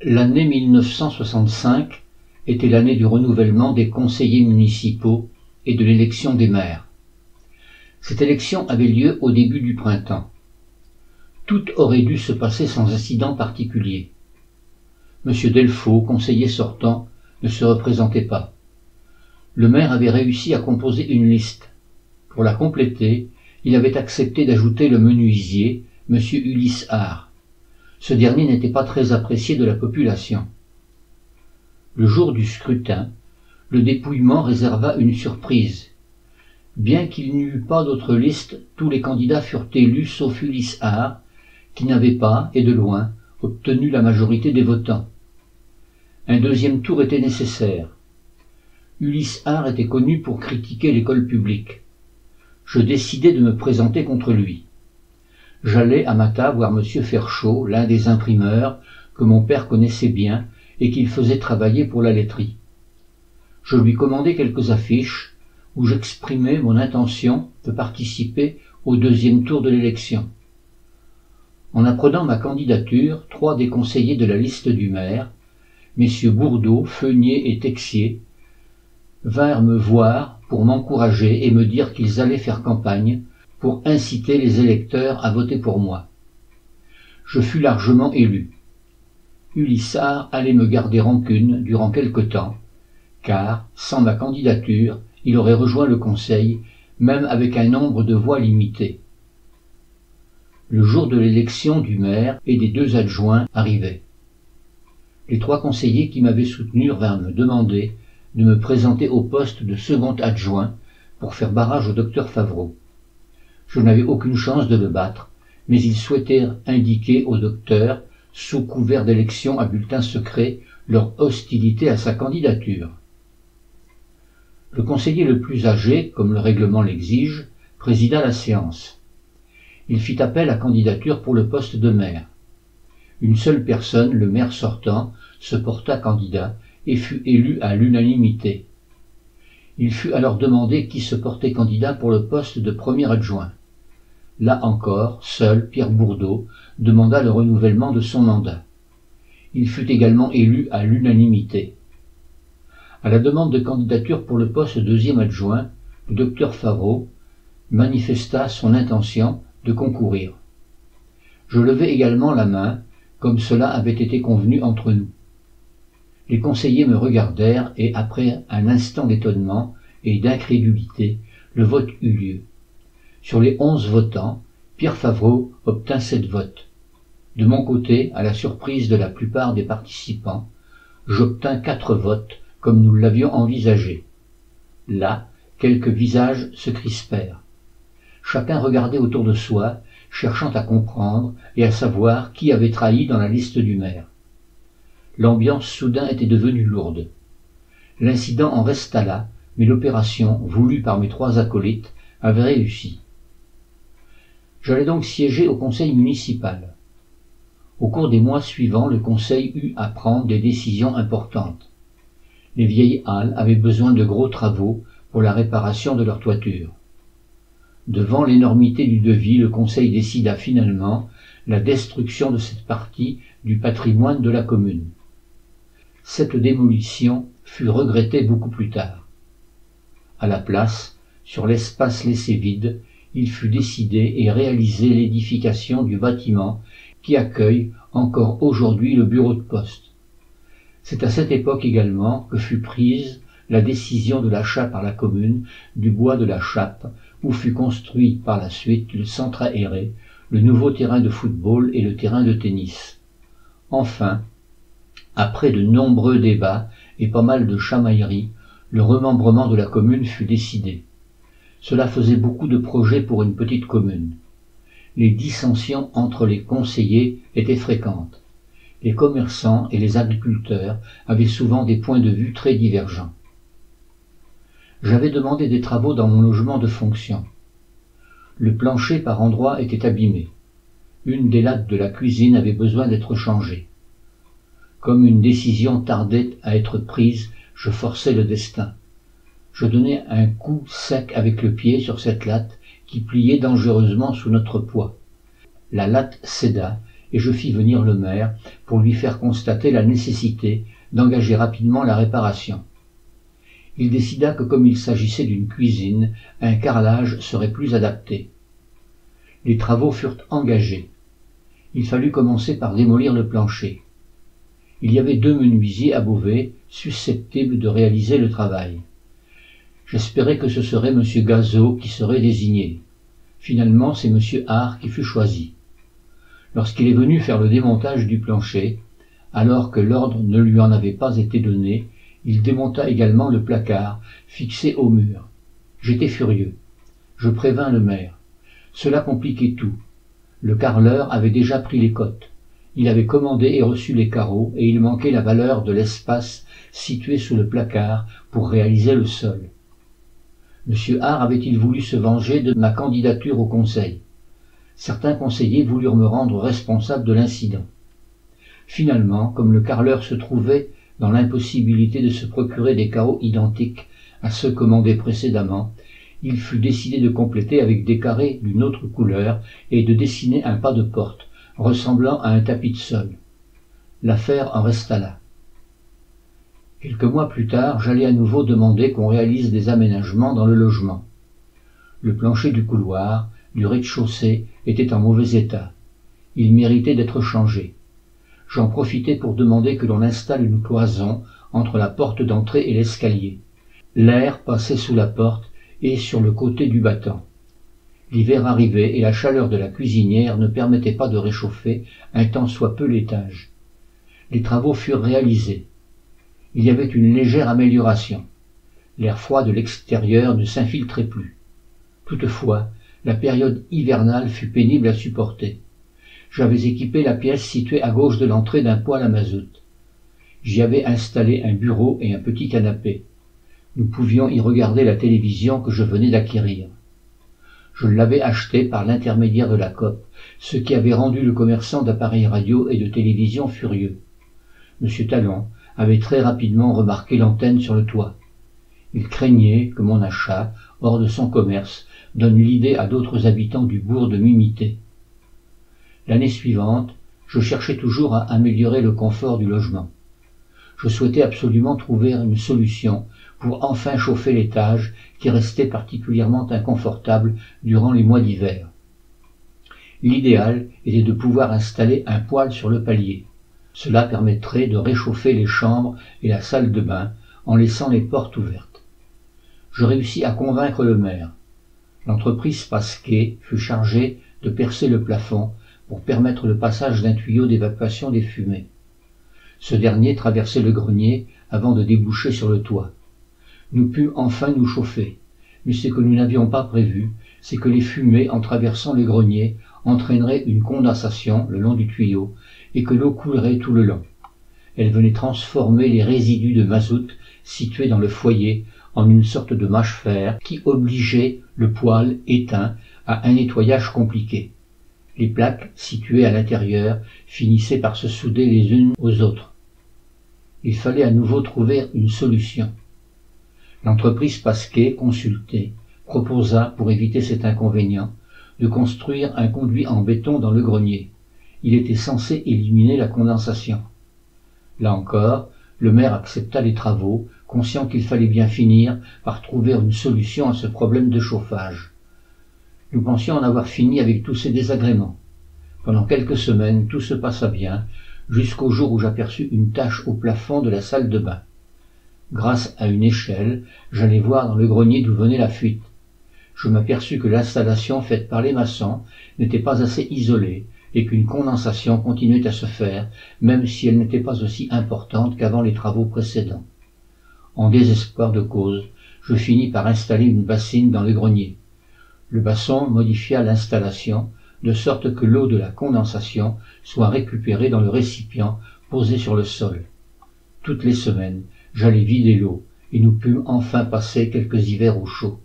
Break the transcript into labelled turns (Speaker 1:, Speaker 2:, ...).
Speaker 1: L'année 1965 était l'année du renouvellement des conseillers municipaux et de l'élection des maires. Cette élection avait lieu au début du printemps. Tout aurait dû se passer sans incident particulier. M. Delfaux, conseiller sortant, ne se représentait pas. Le maire avait réussi à composer une liste. Pour la compléter, il avait accepté d'ajouter le menuisier, M. Ulysse Art. Ce dernier n'était pas très apprécié de la population. Le jour du scrutin, le dépouillement réserva une surprise. Bien qu'il n'y eût pas d'autre liste, tous les candidats furent élus sauf Ulysse Art, qui n'avait pas, et de loin, obtenu la majorité des votants. Un deuxième tour était nécessaire. Ulysse Art était connu pour critiquer l'école publique. Je décidai de me présenter contre lui. J'allai à Matha voir M. Ferchaud, l'un des imprimeurs, que mon père connaissait bien et qu'il faisait travailler pour la laiterie. Je lui commandai quelques affiches où j'exprimais mon intention de participer au deuxième tour de l'élection. En apprenant ma candidature, 3 des conseillers de la liste du maire, messieurs Bourdeau, Feunier et Texier, vinrent me voir pour m'encourager et me dire qu'ils allaient faire campagne pour inciter les électeurs à voter pour moi. Je fus largement élu. Ulysse Art allait me garder rancune durant quelque temps, car, sans ma candidature, il aurait rejoint le conseil, même avec un nombre de voix limité. Le jour de l'élection du maire et des 2 adjoints arrivait. Les 3 conseillers qui m'avaient soutenu vinrent me demander de me présenter au poste de second adjoint pour faire barrage au docteur Favreau. Je n'avais aucune chance de le battre, mais ils souhaitèrent indiquer au docteur, sous couvert d'élection à bulletin secret, leur hostilité à sa candidature. Le conseiller le plus âgé, comme le règlement l'exige, présida la séance. Il fit appel à candidature pour le poste de maire. Une seule personne, le maire sortant, se porta candidat et fut élu à l'unanimité. Il fut alors demandé qui se portait candidat pour le poste de premier adjoint. Là encore, seul Pierre Bourdeau demanda le renouvellement de son mandat. Il fut également élu à l'unanimité. À la demande de candidature pour le poste de deuxième adjoint, le docteur Favreau manifesta son intention de concourir. Je levai également la main, comme cela avait été convenu entre nous. Les conseillers me regardèrent et, après un instant d'étonnement et d'incrédulité, le vote eut lieu. Sur les 11 votants, Pierre Favreau obtint 7 votes. De mon côté, à la surprise de la plupart des participants, j'obtins 4 votes, comme nous l'avions envisagé. Là, quelques visages se crispèrent. Chacun regardait autour de soi, cherchant à comprendre et à savoir qui avait trahi dans la liste du maire. L'ambiance soudain était devenue lourde. L'incident en resta là, mais l'opération, voulue par mes 3 acolytes, avait réussi. J'allais donc siéger au conseil municipal. Au cours des mois suivants, le conseil eut à prendre des décisions importantes. Les vieilles halles avaient besoin de gros travaux pour la réparation de leur toiture. Devant l'énormité du devis, le conseil décida finalement la destruction de cette partie du patrimoine de la commune. Cette démolition fut regrettée beaucoup plus tard. À la place, sur l'espace laissé vide, il fut décidé et réalisé l'édification du bâtiment qui accueille encore aujourd'hui le bureau de poste. C'est à cette époque également que fut prise la décision de l'achat par la commune du bois de la Chappe, où fut construit par la suite le centre aéré, le nouveau terrain de football et le terrain de tennis. Enfin, après de nombreux débats et pas mal de chamailleries, le remembrement de la commune fut décidé. Cela faisait beaucoup de projets pour une petite commune. Les dissensions entre les conseillers étaient fréquentes. Les commerçants et les agriculteurs avaient souvent des points de vue très divergents. J'avais demandé des travaux dans mon logement de fonction. Le plancher par endroits était abîmé. Une des lattes de la cuisine avait besoin d'être changée. Comme une décision tardait à être prise, je forçais le destin. Je donnai un coup sec avec le pied sur cette latte qui pliait dangereusement sous notre poids. La latte céda et je fis venir le maire pour lui faire constater la nécessité d'engager rapidement la réparation. Il décida que comme il s'agissait d'une cuisine, un carrelage serait plus adapté. Les travaux furent engagés. Il fallut commencer par démolir le plancher. Il y avait 2 menuisiers à Beauvais susceptibles de réaliser le travail. J'espérais que ce serait M. Gazeau qui serait désigné. Finalement, c'est M. Hart qui fut choisi. Lorsqu'il est venu faire le démontage du plancher, alors que l'ordre ne lui en avait pas été donné, il démonta également le placard fixé au mur. J'étais furieux. Je prévins le maire. Cela compliquait tout. Le carreleur avait déjà pris les cotes. Il avait commandé et reçu les carreaux, et il manquait la valeur de l'espace situé sous le placard pour réaliser le sol. M. Hart avait-il voulu se venger de ma candidature au conseil? Certains conseillers voulurent me rendre responsable de l'incident. Finalement, comme le carreleur se trouvait dans l'impossibilité de se procurer des carreaux identiques à ceux commandés précédemment, il fut décidé de compléter avec des carrés d'une autre couleur et de dessiner un pas de porte, ressemblant à un tapis de sol. L'affaire en resta là. Quelques mois plus tard, j'allais à nouveau demander qu'on réalise des aménagements dans le logement. Le plancher du couloir, du rez-de-chaussée, était en mauvais état. Il méritait d'être changé. J'en profitai pour demander que l'on installe une cloison entre la porte d'entrée et l'escalier. L'air passait sous la porte et sur le côté du battant. L'hiver arrivait et la chaleur de la cuisinière ne permettait pas de réchauffer un tant soit peu l'étage. Les travaux furent réalisés. Il y avait une légère amélioration. L'air froid de l'extérieur ne s'infiltrait plus. Toutefois, la période hivernale fut pénible à supporter. J'avais équipé la pièce située à gauche de l'entrée d'un poêle à mazout. J'y avais installé un bureau et un petit canapé. Nous pouvions y regarder la télévision que je venais d'acquérir. Je l'avais achetée par l'intermédiaire de la COP, ce qui avait rendu le commerçant d'appareils radio et de télévision furieux. M. Talon avait très rapidement remarqué l'antenne sur le toit. Il craignait que mon achat, hors de son commerce, donne l'idée à d'autres habitants du bourg de m'imiter. L'année suivante, je cherchais toujours à améliorer le confort du logement. Je souhaitais absolument trouver une solution pour enfin chauffer l'étage qui restait particulièrement inconfortable durant les mois d'hiver. L'idéal était de pouvoir installer un poêle sur le palier. Cela permettrait de réchauffer les chambres et la salle de bain en laissant les portes ouvertes. Je réussis à convaincre le maire. L'entreprise Pasquet fut chargée de percer le plafond pour permettre le passage d'un tuyau d'évacuation des fumées. Ce dernier traversait le grenier avant de déboucher sur le toit. Nous pûmes enfin nous chauffer, mais ce que nous n'avions pas prévu, c'est que les fumées, en traversant le grenier, entraîneraient une condensation le long du tuyau et que l'eau coulerait tout le long. Elle venait transformer les résidus de mazout situés dans le foyer en une sorte de mâche-fer qui obligeait le poêle éteint à un nettoyage compliqué. Les plaques situées à l'intérieur finissaient par se souder les unes aux autres. Il fallait à nouveau trouver une solution. L'entreprise Pasquet, consultée, proposa, pour éviter cet inconvénient, de construire un conduit en béton dans le grenier. Il était censé éliminer la condensation. Là encore, le maire accepta les travaux, conscient qu'il fallait bien finir par trouver une solution à ce problème de chauffage. Nous pensions en avoir fini avec tous ces désagréments. Pendant quelques semaines, tout se passa bien, jusqu'au jour où j'aperçus une tache au plafond de la salle de bain. Grâce à une échelle, j'allai voir dans le grenier d'où venait la fuite. Je m'aperçus que l'installation faite par les maçons n'était pas assez isolée et qu'une condensation continuait à se faire, même si elle n'était pas aussi importante qu'avant les travaux précédents. En désespoir de cause, je finis par installer une bassine dans le grenier. Le maçon modifia l'installation de sorte que l'eau de la condensation soit récupérée dans le récipient posé sur le sol. Toutes les semaines, j'allais vider l'eau et nous pûmes enfin passer quelques hivers au chaud.